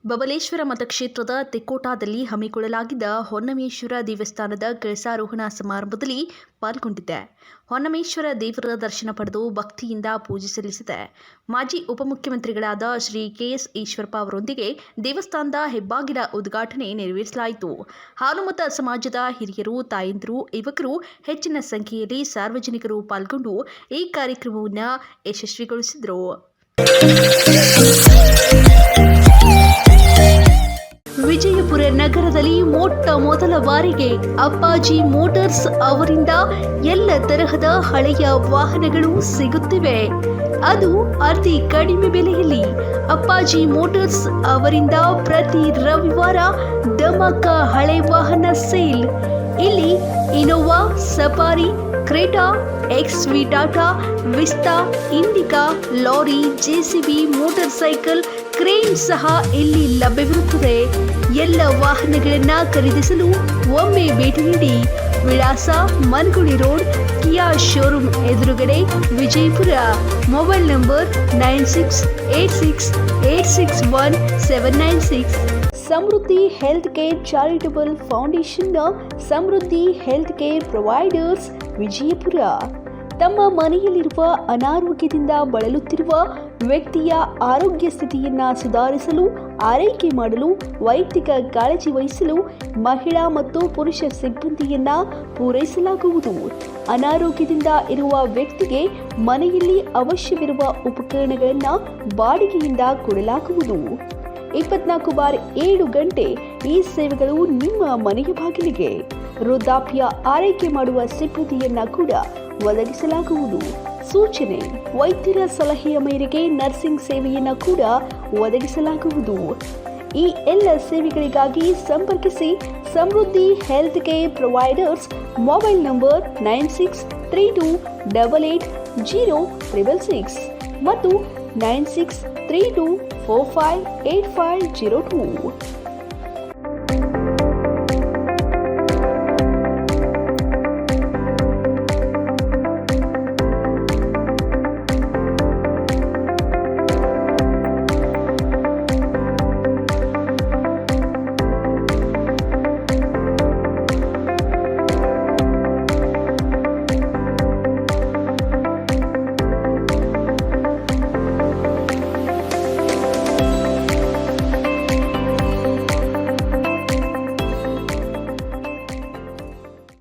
ಬಬಲೇಶ್ವರ ಮತಕ್ಷೇತ್ರದ ತೆಕ್ಕೋಟದಲ್ಲಿ ಹಮ್ಮಿಕೊಳ್ಳಲಾಗಿದ್ದ ಹೊನ್ನಮೇಶ್ವರ ದೇವಸ್ಥಾನದ ಕಳಸಾರೋಹಣ ಸಮಾರಂಭದಲ್ಲಿ ಪಾಲ್ಗೊಂಡಿದ್ದೆ. ಹೊನ್ನಮೇಶ್ವರ ದೇವರ ದರ್ಶನ ಪಡೆದು ಭಕ್ತಿಯಿಂದ ಪೂಜೆ ಸಲ್ಲಿಸಿದೆ. ಮಾಜಿ ಉಪಮುಖ್ಯಮಂತ್ರಿಗಳಾದ ಶ್ರೀ ಕೆ.ಎಸ್. ಈಶ್ವರಪ್ಪ ಅವರೊಂದಿಗೆ ದೇವಸ್ಥಾನದ ಹೆಬ್ಬಾಗಿಲ ಉದ್ಘಾಟನೆ ನೆರವೇರಿಸಲಾಯಿತು. ಹಾಲುಮತ ಸಮಾಜದ ಹಿರಿಯರು, ತಾಯಂದಿರು, ಯುವಕರು ಹೆಚ್ಚಿನ ಸಂಖ್ಯೆಯಲ್ಲಿ ಸಾರ್ವಜನಿಕರು ಪಾಲ್ಗೊಂಡು ಈ ಕಾರ್ಯಕ್ರಮವನ್ನು ಯಶಸ್ವಿಗೊಳಿಸಿದರು. ವಿಜಯಪುರ ನಗರದಲ್ಲಿ ಮೊಟ್ಟ ಮೊದಲ ಬಾರಿಗೆ ಅಪ್ಪಾಜಿ ಮೋಟಾರ್ಸ್ ಅವರಿಂದ ಎಲ್ಲ ತರಹದ ಹಳೆಯ ವಾಹನಗಳು ಸಿಗುತ್ತಿವೆ. ಅದು ಅತಿ ಕಡಿಮೆ ಬೆಲೆಯಲ್ಲಿ. ಅಪ್ಪಾಜಿ ಮೋಟಾರ್ಸ್ ಅವರಿಂದ ಪ್ರತಿ ರವಿವಾರ ಧಮಾಕ ಹಳೆ ವಾಹನ ಸೇಲ್. ಇಲ್ಲಿ Innova, safari, Creta, X-V Tata, Vista, Indica, lorry, JCB, motor cycle, crane ಸಹ ಇಲ್ಲಿ ಲಭ್ಯವಿರುತ್ತದೆ. ಎಲ್ಲ ವಾಹನಗಳನ್ನು ಖರೀದಿಸಲು ಒಮ್ಮೆ ಭೇಟಿ ನೀಡಿ. ವಿಳಾಸ ಮನಗುಳಿ ರೋಡ್, ಕಿಯಾ ಶೋರೂಮ್ ಎದುರುಗಡೆ, Vijayapura. Mobile number 9686861796. Samruddhi health care charitable ಫೌಂಡೇಶನ್ನ Samruddhi health care providers Vijayapura ತಮ್ಮ ಮನೆಯಲ್ಲಿರುವ ಅನಾರೋಗ್ಯದಿಂದ ಬಳಲುತ್ತಿರುವ ವ್ಯಕ್ತಿಯ ಆರೋಗ್ಯ ಸ್ಥಿತಿಯನ್ನು ಸುಧಾರಿಸಲು, ಆರೈಕೆ ಮಾಡಲು, ವೈಯಕ್ತಿಕ ಕಾಳಜಿ ವಹಿಸಲು ಮಹಿಳಾ ಮತ್ತು ಪುರುಷ ಸಿಬ್ಬಂದಿಯನ್ನು ಪೂರೈಸಲಾಗುವುದು. ಅನಾರೋಗ್ಯದಿಂದ ಇರುವ ವ್ಯಕ್ತಿಗೆ ಮನೆಯಲ್ಲಿ ಅವಶ್ಯವಿರುವ ಉಪಕರಣಗಳನ್ನು ಬಾಡಿಗೆಯಿಂದ ಕೊಡಲಾಗುವುದು. 24/7 ಗಂಟೆ ಈ ಸೇವೆಗಳು ನಿಮ್ಮ ಮನೆಯ ಬಾಗಿಲಿಗೆ. ವೃದ್ಧಾಪ್ಯ ಆರೈಕೆ ಮಾಡುವ ಸಿಬ್ಬಂದಿಯನ್ನ ಕೂಡ ಒದಗಿಸಲಾಗುವುದು. ಸೂಚನೆ: ವೈದ್ಯರ ಸಲಹೆಯ ಮೇರೆಗೆ ನರ್ಸಿಂಗ್ ಸೇವೆಯನ್ನು ಕೂಡ ಒದಗಿಸಲಾಗುವುದು. ಈ ಎಲ್ಲ ಸೇವೆಗಳಿಗಾಗಿ ಸಂಪರ್ಕಿಸಿ Samruddhi health care providers. Mobile number 9632880666 ಮತ್ತು 9632458502.